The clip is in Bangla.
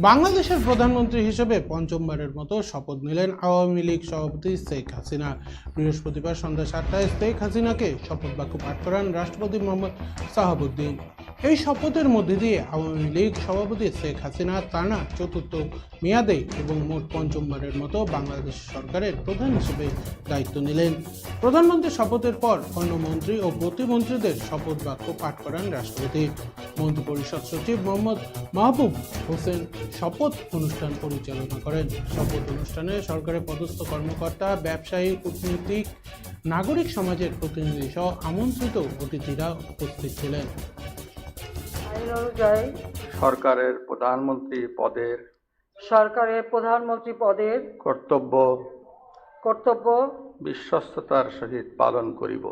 বাংলাদেশের প্রধানমন্ত্রী হিসেবে পঞ্চমবারের মতো শপথ নিলেন আওয়ামী লীগ সভাপতি শেখ হাসিনা। বৃহস্পতিবার সন্ধ্যা 7টায় শেখ হাসিনাকে শপথ বাক্য পাঠ করান রাষ্ট্রপতি মোহাম্মদ শাহাবুদ্দিন। এই শপথের মধ্যে দিয়ে আওয়ামী লীগ সভাপতি শেখ হাসিনা টানা চতুর্থ মেয়াদে এবং মোট পঞ্চমবারের মতো বাংলাদেশ সরকারের প্রধান হিসেবে দায়িত্ব নিলেন। প্রধানমন্ত্রীর শপথের পর অন্য মন্ত্রী ও প্রতিমন্ত্রীদের শপথ বাক্য পাঠ করান রাষ্ট্রপতি। মন্ত্রিপরিষদ সচিব মোহাম্মদ মাহবুব হোসেন শপথ অনুষ্ঠান পরিচালনা করেন। শপথ অনুষ্ঠানে সরকারের পদস্থ কর্মকর্তা, ব্যবসায়ী, কূটনীতিক, নাগরিক সমাজের প্রতিনিধি সহ আমন্ত্রিত অতিথিরা উপস্থিত ছিলেন। আইন অনুযায়ী সরকারের প্রধানমন্ত্রী পদের কর্তব্য বিশ্বস্ততার সহিত পালন করিব।